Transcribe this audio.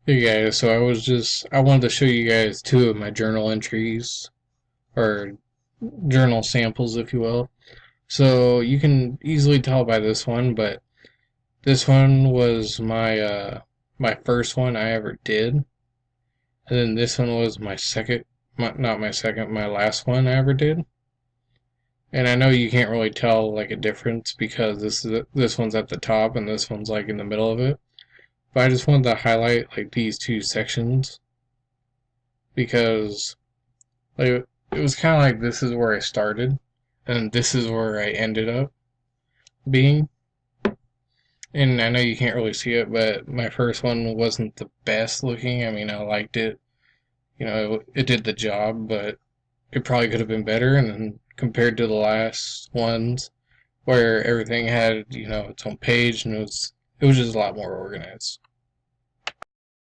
Hey guys, so I wanted to show you guys two of my journal entries, or journal samples, if you will. So you can easily tell by this one, but this one was my first one I ever did, and then this one was my second, not my second, my last one I ever did. And I know you can't really tell like a difference because this one's at the top and this one's like in the middle of it. But I just wanted to highlight like these two sections because like it was kind of like this is where I started, and this is where I ended up being. And I know you can't really see it, but my first one wasn't the best looking. I mean, I liked it. It did the job, but it probably could have been better. And then compared to the last ones, where everything had its own page and it was just a lot more organized.